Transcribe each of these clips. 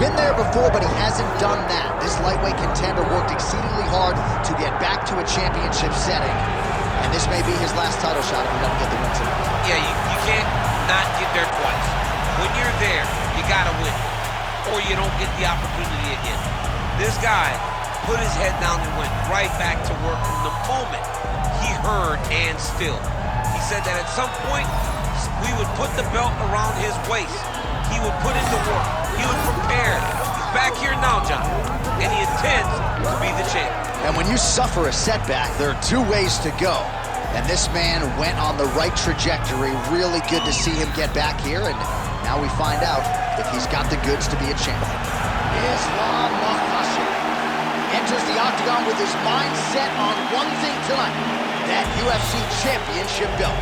been there before, but he hasn't done that. This lightweight contender worked exceedingly hard to get back to a championship setting. And this may be his last title shot if he doesn't get the win tonight. Yeah, you can't not get there twice. When you're there, you gotta win, or you don't get the opportunity again. This guy put his head down and went right back to work from the moment he heard and still. He said that at some point, we would put the belt around his waist. He would put in the work. He would prepare. He's back here now, John, and he intends to be the champ. And when you suffer a setback, there are two ways to go. And this man went on the right trajectory. Really good to see him get back here, and now we find out if he's got the goods to be a champion. Islam Makhachev enters the octagon with his mind set on one thing tonight, that UFC championship belt.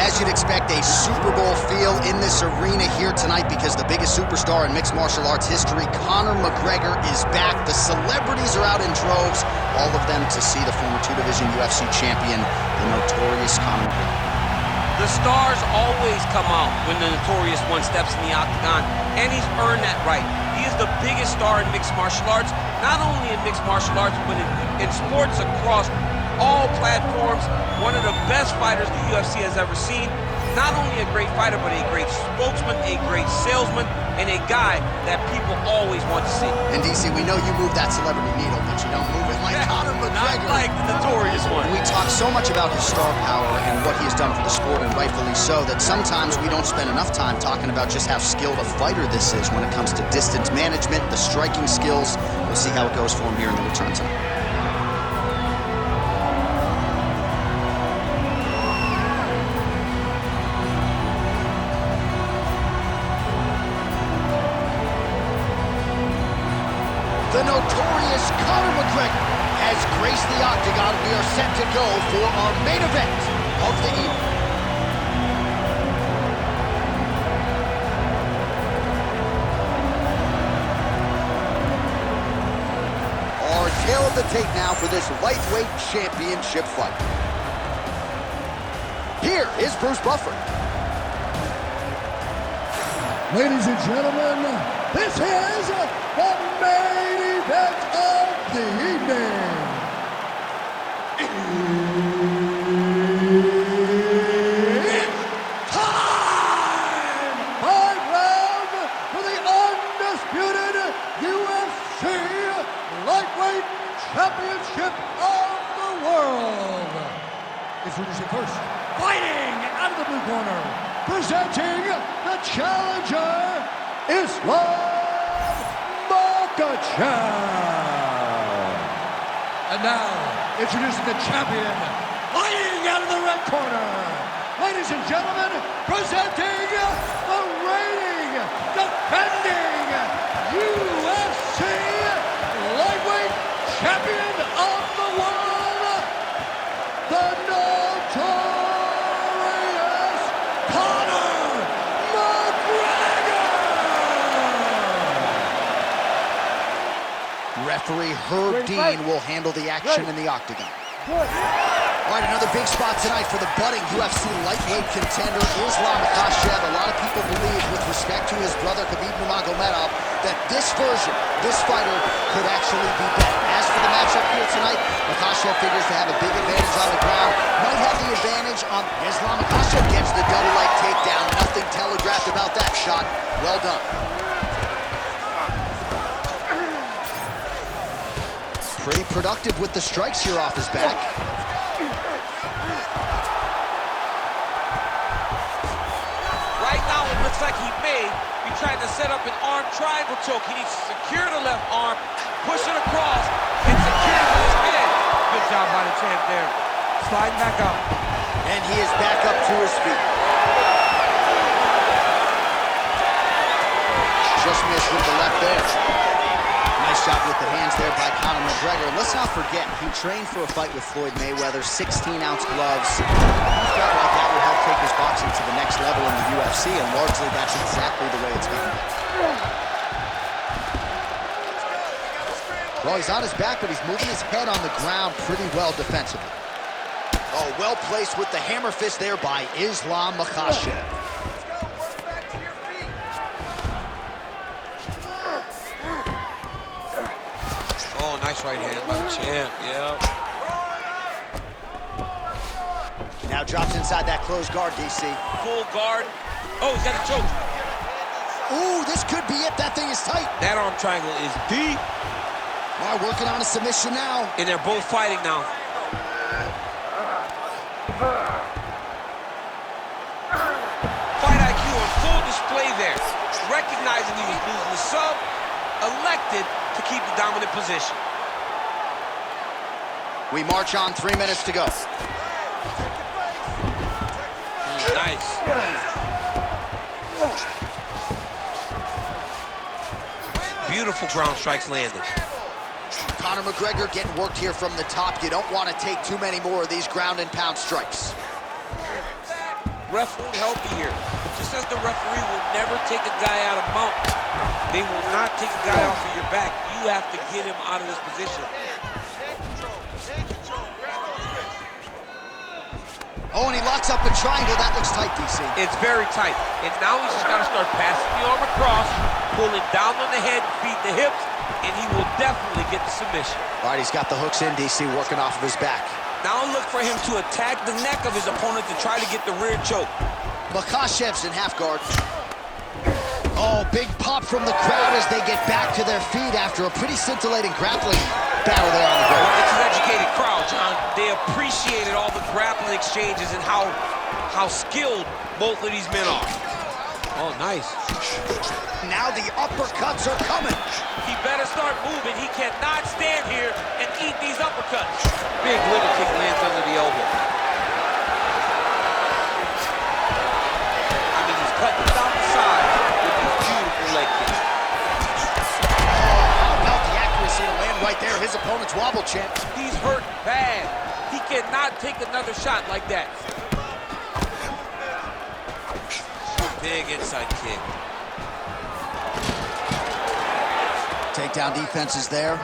As you'd expect, a Super Bowl feel in this arena here tonight because the biggest superstar in mixed martial arts history, Conor McGregor, is back. The celebrities are out in droves, all of them to see the former two-division UFC champion, the notorious Conor McGregor. The stars always come out when the notorious one steps in the octagon, and he's earned that right. He is the biggest star in mixed martial arts, not only in mixed martial arts, but in sports across all platforms. One of the best fighters the UFC has ever seen. Not only a great fighter, but a great spokesman, a great salesman, and a guy that people always want to see. And DC, we know you move that celebrity needle, but you don't move it like Conor McGregor. Not like the notorious one. We talk so much about his star power and what he has done for the sport, and rightfully so, that sometimes we don't spend enough time talking about just how skilled a fighter this is when it comes to distance management, the striking skills. We'll see how it goes for him here in the return tonight. The notorious Conor McGregor has graced the octagon. We are set to go for our main event of the evening. Our tale of the tape now for this lightweight championship fight. Here is Bruce Buffer. Ladies and gentlemen, this is the main event of the evening. It's time! 5 rounds for the undisputed UFC Lightweight Championship of the world. Introducing first, fighting out of the blue corner, presenting the challenger, Islam Makhachev. And now, introducing the champion, fighting out of the red corner. Ladies and gentlemen, presenting the reigning, defending UFC Lightweight Champion of the world, the notorious Conor McGregor! Referee Herb Dean will handle the action in the octagon. All right, another big spot tonight for the budding UFC lightweight contender, Islam Makhachev. A lot of people believe, with respect to his brother, Khabib Nurmagomedov, that this fighter could actually be better. As for the matchup here tonight, Makhachev figures to have a big advantage on the ground. Might have the advantage on Islam. Makhachev gets the double leg takedown. Nothing telegraphed about that shot. Well done. Pretty productive with the strikes here off his back. Right now, it looks like he may be trying to set up an arm triangle choke. He needs to secure the left arm, push it across, and secure it with his head. Good job by the champ there. Sliding back up. And he is back up to his feet. Just missed with the left there. Nice job with the hands there by Conor McGregor. And let's not forget, he trained for a fight with Floyd Mayweather, 16-ounce gloves. He felt like that would help take his boxing to the next level in the UFC, and largely that's exactly the way it's gone. Well, he's on his back, but he's moving his head on the ground pretty well defensively. Oh, well placed with the hammer fist there by Islam Makhachev. Oh, nice right hand by the champ, yeah. Now drops inside that closed guard, DC. Full guard. Oh, he's got a choke. Ooh, this could be it. That thing is tight. That arm triangle is deep. All right, working on a submission now. And they're both fighting now. Fight IQ on full display there. Recognizing he was losing the sub, elected to keep the dominant position. We march on, 3 minutes to go. Nice. Beautiful ground strikes landed. Conor McGregor getting worked here from the top. You don't want to take too many more of these ground and pound strikes. Ref won't help you here. Just as the referee will never take a guy out of mount, they will not take a guy off of your back. You have to get him out of this position. Oh, and he locks up a triangle. That looks tight, DC. It's very tight. And now he's just got to start passing the arm across, pulling down on the head, feet the hips, and he will definitely get the submission. All right, he's got the hooks in, DC, working off of his back. Now look for him to attack the neck of his opponent to try to get the rear choke. Makhachev's in half guard. Oh, big pop from the crowd as they get back to their feet after a pretty scintillating grappling battle there on the ground. It's an educated crowd, John. They appreciated all the grappling exchanges and how skilled both of these men are. Oh, nice. Now the uppercuts are coming. He better start moving. He cannot stand here and eat these uppercuts. Big liver kick lands under the elbow. I mean, he's cutting down the side with these beautiful leg kicks. How about the accuracy to land right there? His opponent's wobble, champ. He's hurt bad. He cannot take another shot like that. Big inside kick. Takedown defense is there.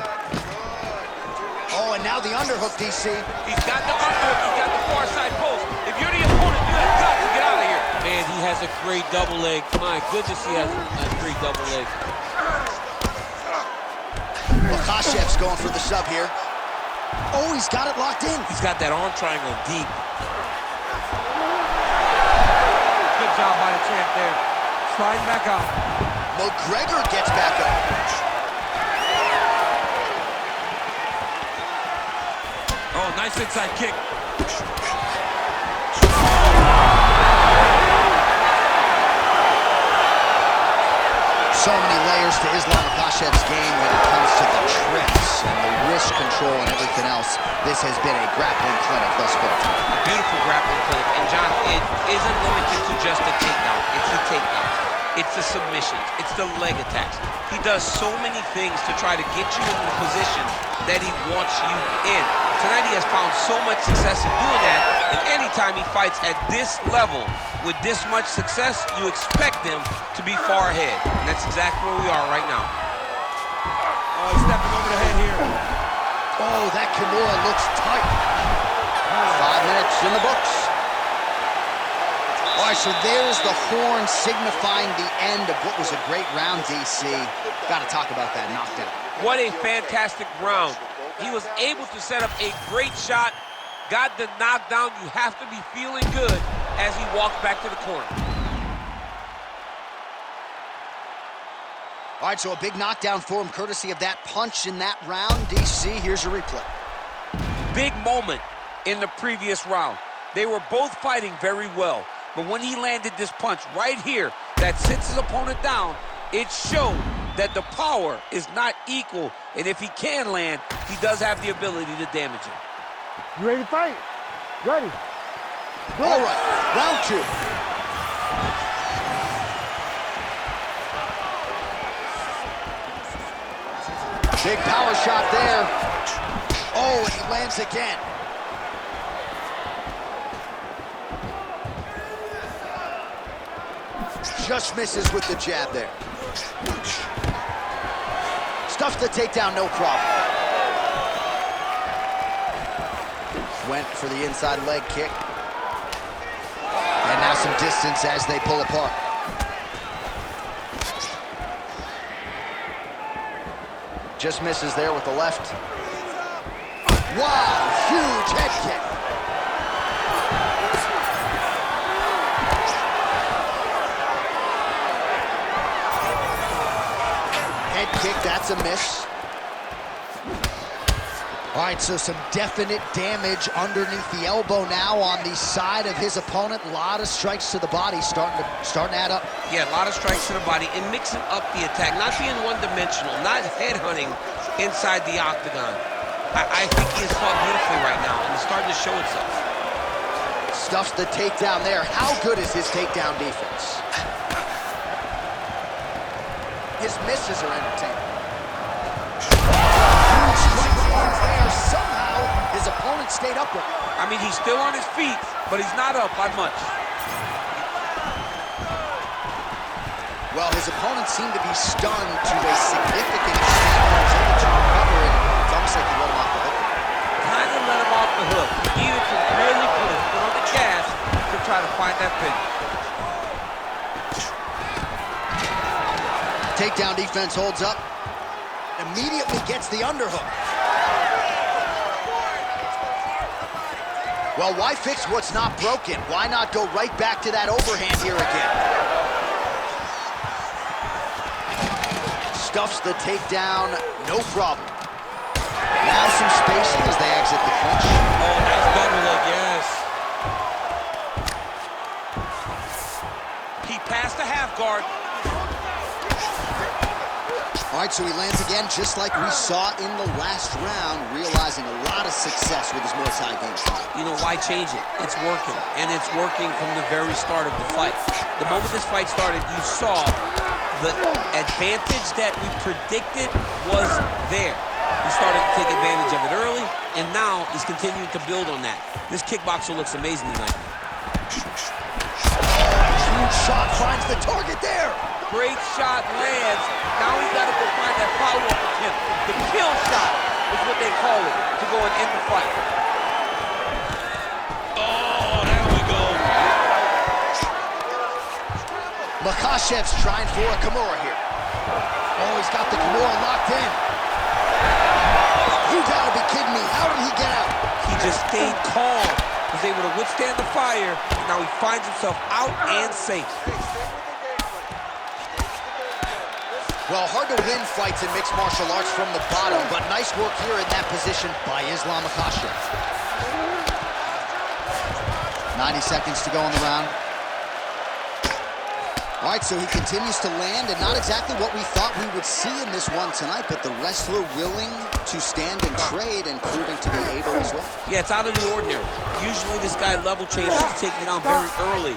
Oh, and now the underhook, DC. He's got the underhook. He's got the far side post. If you're the opponent, you have got to get out of here. Man, he has a great double leg. My goodness, he has a great double leg. Makhachev's going for the sub here. Oh, he's got it locked in. He's got that arm triangle deep. Good job by the champ there. Sliding back out. McGregor gets back up. Oh, nice inside kick. So many layers to Islam Makhachev's game when it comes to the trips and the wrist control and everything else. This has been a grappling clinic thus far. A beautiful grappling clinic. And John, it isn't limited to just a takedown. It's the takedowns. It's the submissions. It's the leg attacks. He does so many things to try to get you in the position that he wants you in. Tonight he has found so much success in doing that, and anytime he fights at this level with this much success, you expect him to be far ahead. And that's exactly where we are right now. Oh, he's stepping over the head here. Oh, that Kimura looks tight. 5 minutes in the books. All right, so there's the horn signifying the end of what was a great round, DC. Got to talk about that knockdown. What a fantastic round. He was able to set up a great shot, got the knockdown. You have to be feeling good as he walks back to the corner. All right, so a big knockdown for him, courtesy of that punch in that round. DC, here's your replay. Big moment in the previous round. They were both fighting very well, but when he landed this punch right here that sits his opponent down, it showed that the power is not equal, and if he can land, he does have the ability to damage him. You ready to fight? Ready. Good. All right, round 2. Big power shot there. Oh, and he lands again. Just misses with the jab there. Stuffs the takedown, no problem. Went for the inside leg kick. And now some distance as they pull apart. Just misses there with the left. Wow, huge head kick. Head kick, that's a miss. All right, so some definite damage underneath the elbow now on the side of his opponent. A lot of strikes to the body starting to add up. Yeah, a lot of strikes to the body and mixing up the attack, not being one-dimensional, not headhunting inside the octagon. I think he is fought beautifully right now, and it's starting to show itself. Stuffs the takedown there. How good is his takedown defense? His misses are entertaining. Huge strike lands there. Somehow, his opponent stayed up with him. I mean, he's still on his feet, but he's not up by much. Well, his opponent seemed to be stunned to a significant extent. He was able to recover it. It's almost like he let him off the hook. Kind of let him off the hook. He needed to really put his foot on the gas to try to find that finish. Takedown defense holds up. Immediately gets the underhook. Well, why fix what's not broken? Why not go right back to that overhand here again? Stuffs the takedown, no problem. Now some spacing as they exit the clinch. Oh, nice double leg, yes. He passed the half guard. All right, so he lands again, just like we saw in the last round, realizing a lot of success with his Muay Thai game. You know, why change it? It's working, and it's working from the very start of the fight. The moment this fight started, you saw the advantage that we predicted was there. He started to take advantage of it early, and now he's continuing to build on that. This kickboxer looks amazing tonight. Huge shot finds the target there. Great shot lands. Now he's got to go find that follow-up attempt. The kill shot is what they call it, to go and end the fight. Oh, there we go. Makhachev's trying for a Kimura here. Oh, he's got the Kimura locked in. You gotta be kidding me. How did he get out? He just stayed calm. Was able to withstand the fire. And now he finds himself out and safe. Well, hard to win fights in mixed martial arts from the bottom, but nice work here in that position by Islam Makhachev. 90 seconds to go in the round. All right, so he continues to land, and not exactly what we thought we would see in this one tonight, but the wrestler willing to stand and trade and proving to be able as well. Yeah, it's out of the ordinary. Usually this guy level changes to take me down very early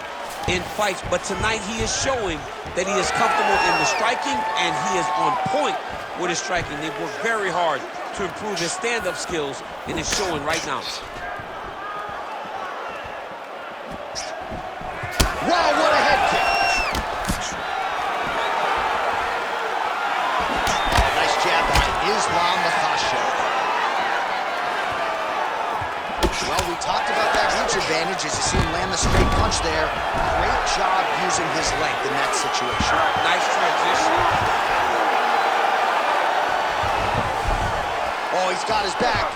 in fights, but tonight he is showing that he is comfortable in the striking, and he is on point with his striking. They've worked very hard to improve his stand-up skills, and it's showing right now. Wow, what a head kick. Nice jab by Islam Makhachev. Well, we talked about that reach advantage as you see him land the straight punch there. Great job using his length in that situation. Nice transition. Oh, he's got his back.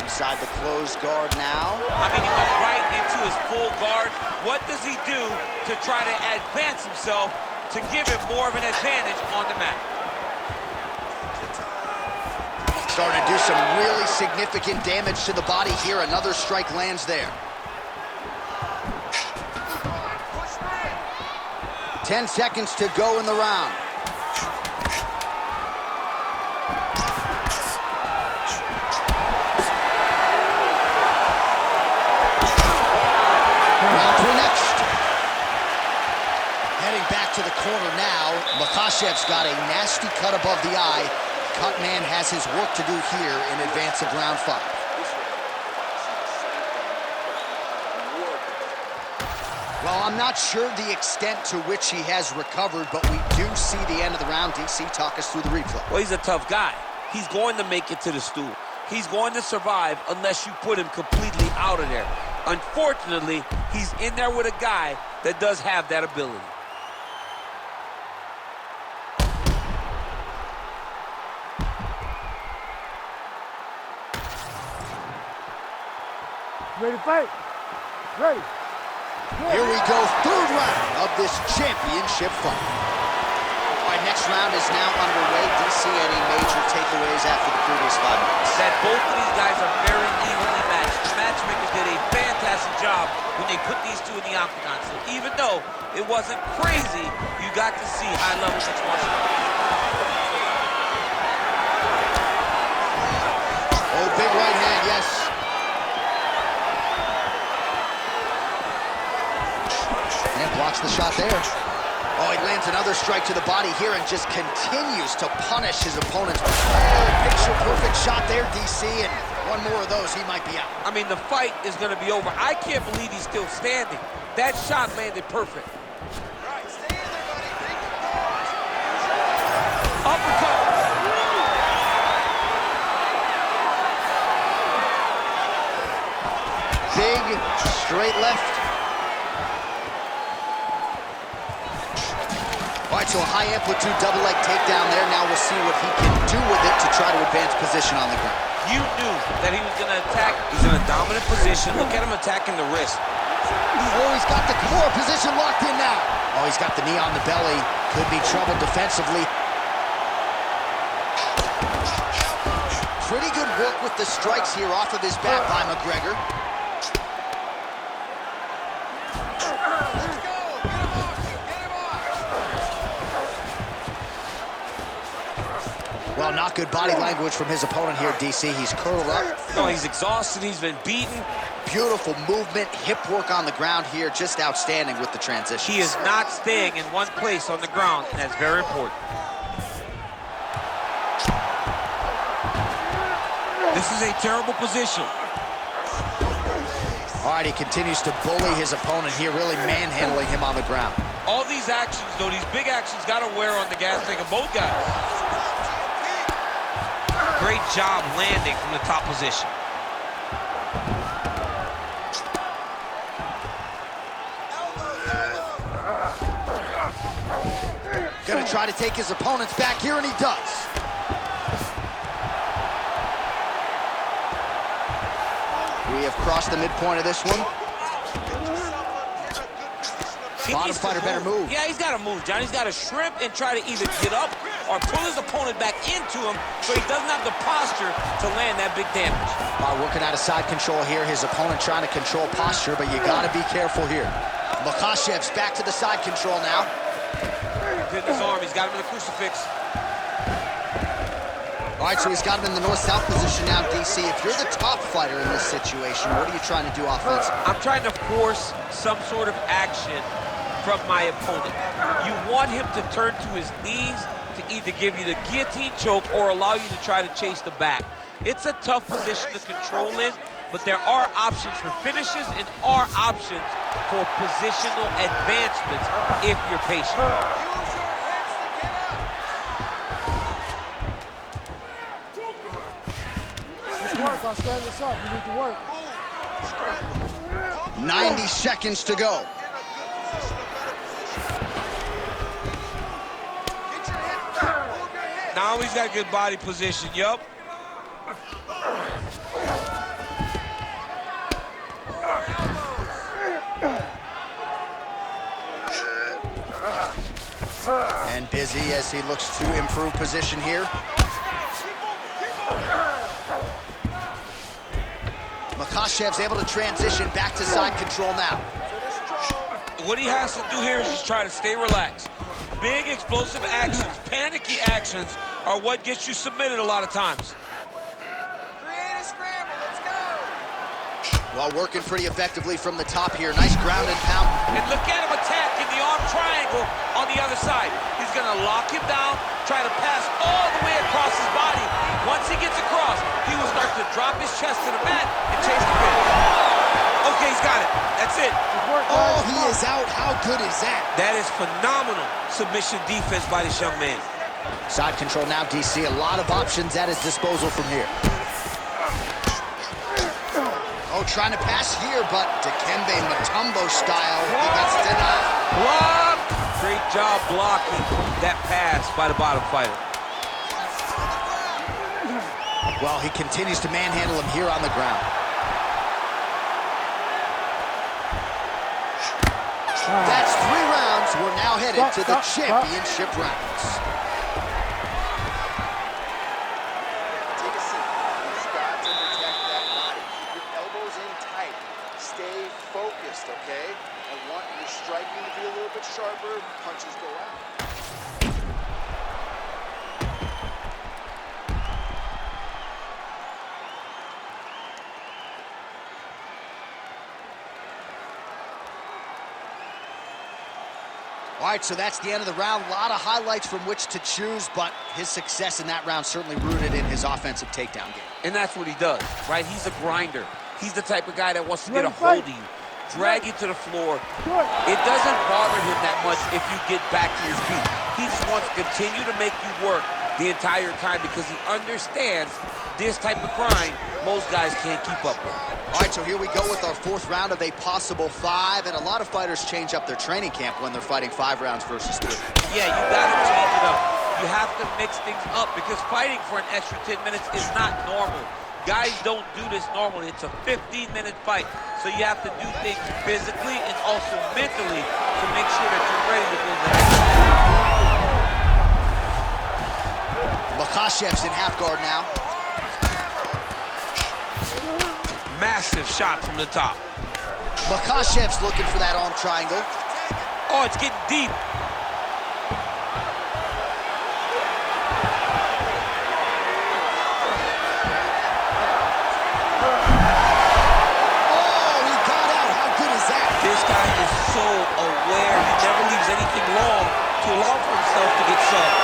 Inside the closed guard now. I mean, he went right into his full guard. What does he do to try to advance himself to give him more of an advantage on the mat? Starting to do some really significant damage to the body here. Another strike lands there. 10 seconds to go in the round. Round 3 now. corner now. Makhachev's got a nasty cut above the eye. Cut man has his work to do here in advance of round 5. Well, I'm not sure the extent to which he has recovered, but we do see the end of the round. DC, talk us through the replay. Well, he's a tough guy. He's going to make it to the stool. He's going to survive unless you put him completely out of there. Unfortunately, he's in there with a guy that does have that ability. Ready to fight? Ready. Here we go, third round of this championship fight. All right, next round is now underway. DC, any major takeaways after the previous 5 minutes? That both of these guys are very evenly matched. The matchmakers did a fantastic job when they put these two in the octagon. So even though it wasn't crazy, you got to see high-level mixed martial arts. Oh, big right hand, yes. And blocks the shot there. Oh, he lands another strike to the body here and just continues to punish his opponents. Oh, picture-perfect shot there, DC, and one more of those, he might be out. I mean, the fight is going to be over. I can't believe he's still standing. That shot landed perfect. Right, stay in there, buddy. Uppercut. Big, straight left. All right, so a high-amplitude double leg takedown there. Now we'll see what he can do with it to try to advance position on the ground. You knew that he was going to attack. He's in a dominant position. Look at him attacking the wrist. Oh, he's got the core position locked in now. Oh, he's got the knee on the belly. Could be trouble defensively. Pretty good work with the strikes here off of his back by McGregor. Well, not good body language from his opponent here, DC. He's curled up. No, he's exhausted. He's been beaten. Beautiful movement, hip work on the ground here. Just outstanding with the transition. He is not staying in one place on the ground, and that's very important. This is a terrible position. All right, he continues to bully his opponent here, really manhandling him on the ground. All these actions, though, these big actions got to wear on the gas tank of both guys. Great job landing from the top position. Gonna try to take his opponents back here, and he does. We have crossed the midpoint of this one. Bottom fighter better move. Yeah, he's got to move, John. He's got to shrimp and try to either get up or pull his opponent back into him so he doesn't have the posture to land that big damage. Working out of side control here. His opponent trying to control posture, but you got to be careful here. Makhachev's back to the side control now. Hit his arm. He's got him in the crucifix. All right, so he's got him in the north-south position now, DC. If you're the top fighter in this situation, what are you trying to do offensively? I'm trying to force some sort of action from my opponent. You want him to turn to his knees to either give you the guillotine choke or allow you to try to chase the back. It's a tough position to control in, but there are options for finishes and are options for positional advancements if you're patient. Work, I'll stand this up. You need to work. 90 seconds to go. Now he's got good body position, yup. And busy as he looks to improve position here. Makhachev's able to transition back to side control now. What he has to do here is just try to stay relaxed. Big explosive actions, panicky actions are what gets you submitted a lot of times. Create a scramble, let's go. Well, working pretty effectively from the top here. Nice ground and pound. And look at him attacking the arm triangle on the other side. He's going to lock him down, try to pass all the way across his body. Once he gets across, he will start to drop his chest to the mat and chase the finish. Okay, he's got it. That's it. Oh, he is out. How good is that? That is phenomenal submission defense by this young man. Side control now, DC. A lot of options at his disposal from here. Oh, trying to pass here, but Dikembe Mutombo style. He gets denied. Block! Great job blocking that pass by the bottom fighter. Well, he continues to manhandle him here on the ground. That's 3 rounds. We're now headed to the championship rounds. Take a seat. You've got to protect that body. Keep your elbows in tight. Stay focused, okay? I want your striking to be a little bit sharper. Punches go out. All right, so that's the end of the round. A lot of highlights from which to choose, but his success in that round certainly rooted in his offensive takedown game. And that's what he does, right? He's a grinder. He's the type of guy that wants to get a hold of you, drag you to the floor. It doesn't bother him that much if you get back to your feet. He just wants to continue to make you work the entire time because he understands this type of grind most guys can't keep up with. All right, so here we go with our 4th round of a possible 5, and a lot of fighters change up their training camp when they're fighting 5 rounds versus 3. Yeah, you gotta change it up. You have to mix things up because fighting for an extra 10 minutes is not normal. Guys don't do this normally. It's a 15-minute fight, so you have to do things physically and also mentally to make sure that you're ready to go the next. Makhachev's in half guard now. Massive shot from the top. Makhachev's looking for that arm triangle. Oh, it's getting deep. Oh, he got out. How good is that? This guy is so aware. He never leaves anything long to allow for himself to get subbed.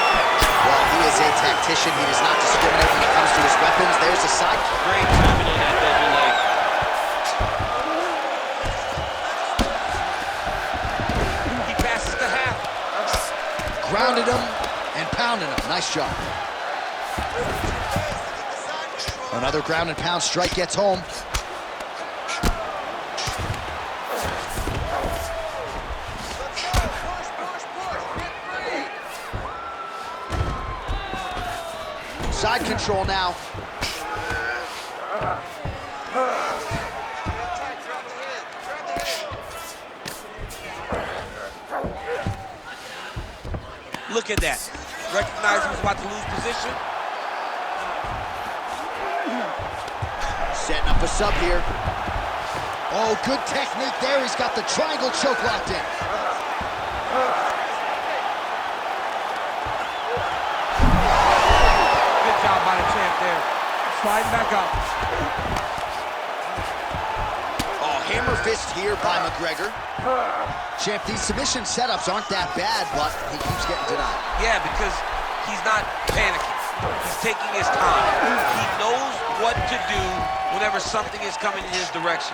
Well, he is a tactician. He does not discriminate when it comes to his weapons. There's a side. Great timing on that double leg. He passes the half. Grounded him and pounded him. Nice job. Another ground and pound strike gets home. Side control now. Look at that. Recognize he was about to lose position. Setting up a sub here. Oh, good technique there. He's got the triangle choke locked in. Good job by the champ there. Sliding back up. Oh, hammer fist here by McGregor. Champ, these submission setups aren't that bad, but he keeps getting denied. Yeah, because he's not panicking. He's taking his time. He knows what to do whenever something is coming in his direction.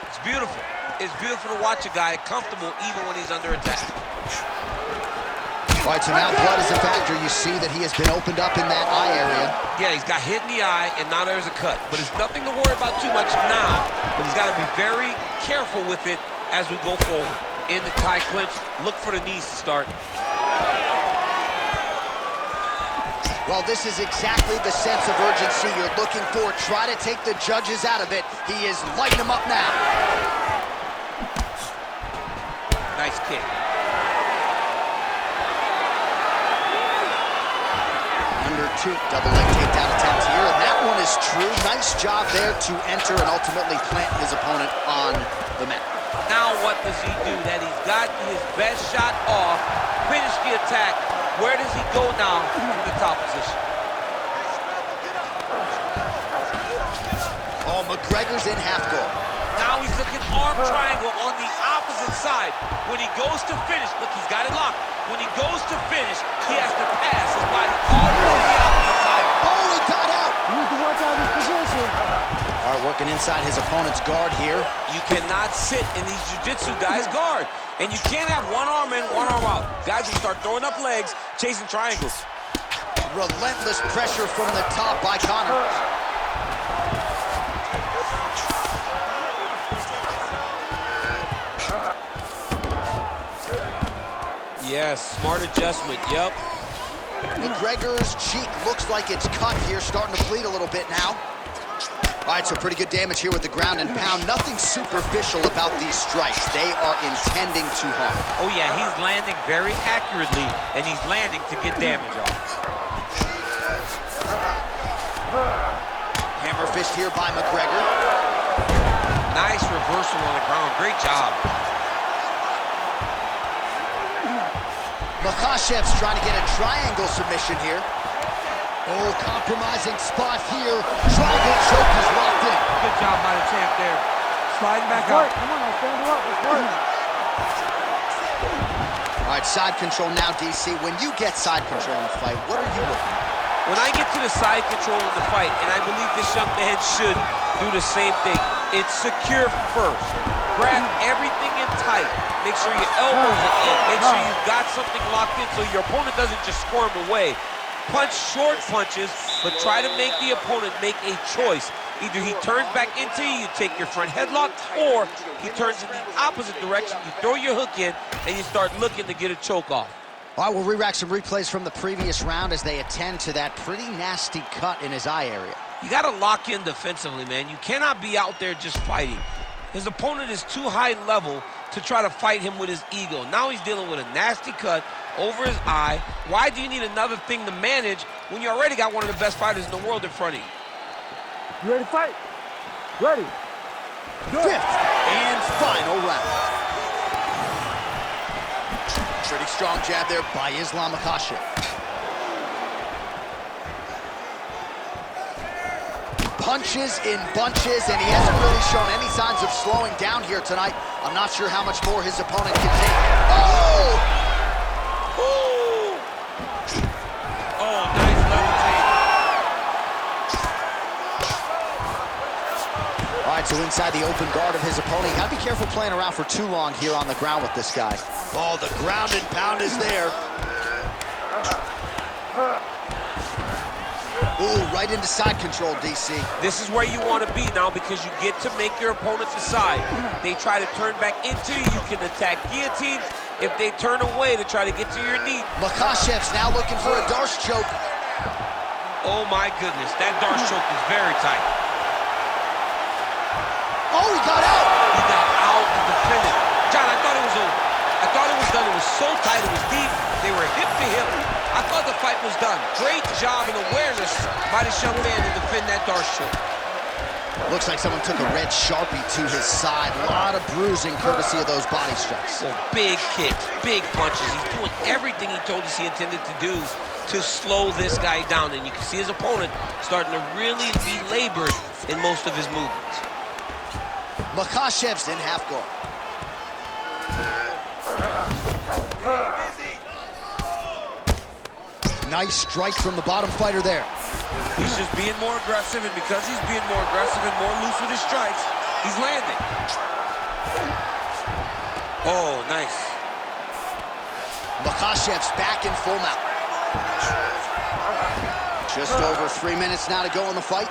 It's beautiful. It's beautiful to watch a guy comfortable even when he's under attack. All right, so now blood is a factor. You see that he has been opened up in that eye area. Yeah, he's got hit in the eye, and now there's a cut. But it's nothing to worry about too much now. But he's got to be very careful with it as we go forward. In the tie clinch, look for the knees to start. Well, this is exactly the sense of urgency you're looking for. Try to take the judges out of it. He is lighting them up now. Nice kick. Under 2, double leg takedown attempt here, and that one is true. Nice job there to enter and ultimately plant his opponent on the mat. Now what does he do? That he's gotten his best shot off, finish the attack. Where does he go now from the top position? Oh, McGregor's in half guard. Now he's looking arm triangle on the opposite side. When he goes to finish, look, he's got it locked. When he goes to finish, he has to pass his body all the way to the opposite side. Oh, he got out! You need to watch out his position. All right, working inside his opponent's guard here. You cannot sit in these jiu-jitsu guys' guard. And you can't have one arm in, one arm out. Guys will start throwing up legs, chasing triangles. Relentless pressure from the top by Conor. Yes, smart adjustment, yep. McGregor's cheek looks like it's cut here, starting to bleed a little bit now. All right, so pretty good damage here with the ground and pound. Nothing superficial about these strikes. They are intending to harm. Oh yeah, he's landing very accurately, and he's landing to get damage off. Hammer fist here by McGregor. Nice reversal on the ground, great job. Makhachev's trying to get a triangle submission here. Oh, compromising spot here. Triangle choke is locked in. Good job by the champ there. Sliding back Come up. on, now stand up. It's working. All right, side control now, DC. When you get side control in a fight, what are you looking at? When I get to the side control of the fight, and I believe this young man should do the same thing, it's secure first. Grab everything in tight. Make sure your elbows are in. Make sure you've got something locked in so your opponent doesn't just squirm away. Punch short punches, but try to make the opponent make a choice. Either he turns back into you, you take your front headlock, or he turns in the opposite direction, you throw your hook in, and you start looking to get a choke off. All right, we'll re-rack some replays from the previous round as they attend to that pretty nasty cut in his eye area. You got to lock in defensively, man. You cannot be out there just fighting. His opponent is too high level to try to fight him with his ego. Now he's dealing with a nasty cut over his eye. Why do you need another thing to manage when you already got one of the best fighters in the world in front of you? You ready to fight? Ready. Fifth and final round. Pretty strong jab there by Islam Makhachev. Punches in bunches, and he hasn't really shown any signs of slowing down here tonight. I'm not sure how much more his opponent can take. Oh! Ooh. Oh, nice level change. All right, so inside the open guard of his opponent, you gotta be careful playing around for too long here on the ground with this guy. Oh, the ground and pound is there. Ooh, right into side control, DC. This is where you want to be now because you get to make your opponent decide. They try to turn back into you, you can attack guillotine. If they turn away to try to get to your knee. Makhachev's now looking for a Darce choke. Oh my goodness, that Darce choke is very tight. Oh, he got out! He got out and defended. John, I thought it was over. I thought it was done. It was so tight, it was deep. They were hip to hip. I thought the fight was done. Great job and awareness by this young man to defend that Darce choke. Looks like someone took a red Sharpie to his side. A lot of bruising courtesy of those body strikes. Oh, big kicks, big punches. He's doing everything he told us he intended to do to slow this guy down. And you can see his opponent starting to really be labored in most of his movements. Makhachev's in half guard. Nice strike from the bottom fighter there. He's just being more aggressive, and because he's being more aggressive and more loose with his strikes, he's landing. Oh, nice. Makhachev's back in full mount. Just over 3 minutes now to go in the fight.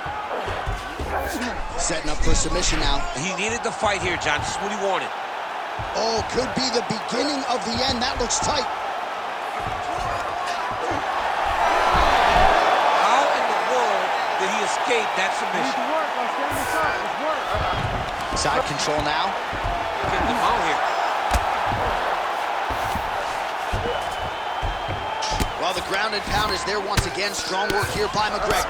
Setting up for submission now. He needed the fight here, John. This is what he wanted. Oh, could be the beginning of the end. That looks tight. How in the world did he escape that submission? It's work. I'm standing up. It's work. Side control now. Get the mount here. Well, the ground and pound is there once again. Strong work here by McGregor.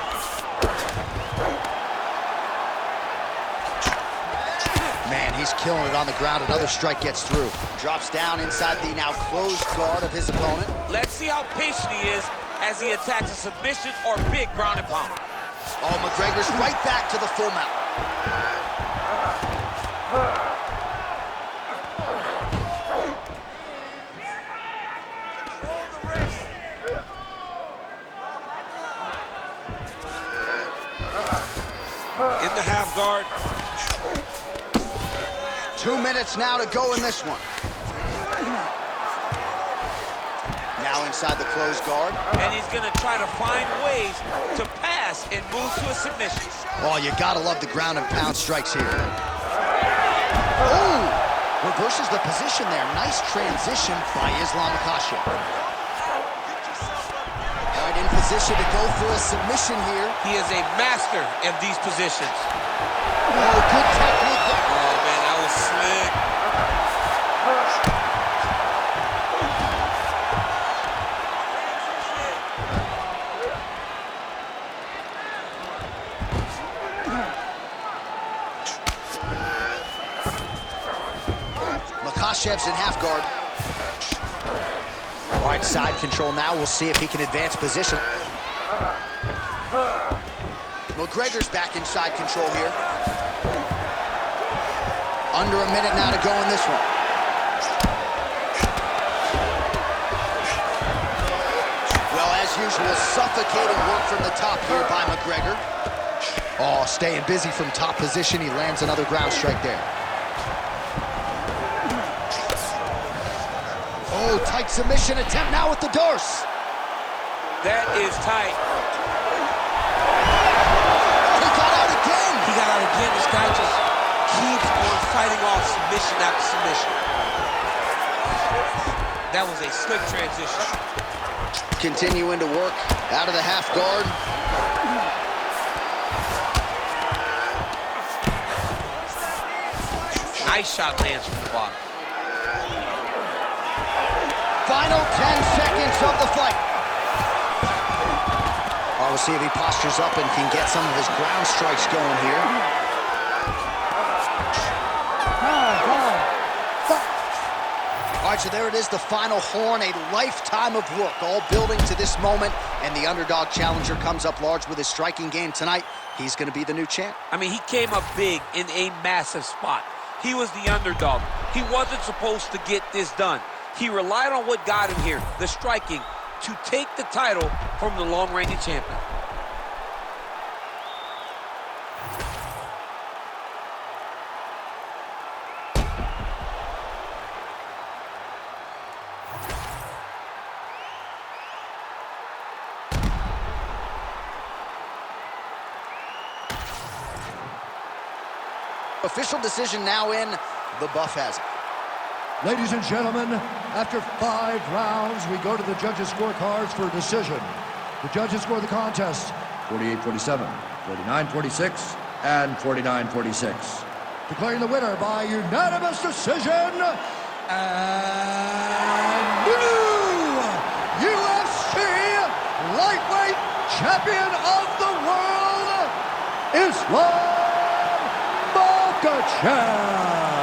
Man, he's killing it on the ground. Another strike gets through. Drops down inside the now closed guard of his opponent. Let's see how patient he is as he attacks a submission or big ground and pound. Oh, McGregor's right back to the full mount. 2 minutes now to go in this one. Now inside the closed guard. And he's going to try to find ways to pass and move to a submission. Oh, you gotta love the ground and pound strikes here. Oh! Reverses the position there. Nice transition by Makhachev. All right, in position to go for a submission here. He is a master of these positions. Oh, good technique there. Oh, man, that was slick. Makhachev's in half guard. All right, side control now. We'll see if he can advance position. McGregor's back in side control here. Under a minute now to go in this one. Well, as usual, suffocating work from the top here by McGregor. Oh, staying busy from top position. He lands another ground strike there. Oh, tight submission attempt now with the Dorse. That is tight. He got out again. He got out again. This guy just keeps on fighting off submission after submission. That was a slick transition. Continuing to work out of the half guard. Nice shot lands from the bottom. Final 10 seconds of the fight. We'll see if he postures up and can get some of his ground strikes going here. All right, so there it is, the final horn, a lifetime of work, all building to this moment, and the underdog challenger comes up large with his striking game tonight. He's going to be the new champ. I mean, he came up big in a massive spot. He was the underdog. He wasn't supposed to get this done. He relied on what got him here, the striking, to take the title from the long-reigning champion. Official decision now in. The buff has it. Ladies and gentlemen, after 5 rounds, we go to the judges' scorecards for a decision. The judges score the contest 48-47, 49-46, and 49-46. Declaring the winner by unanimous decision, and new UFC lightweight champion of the world, Makhachev.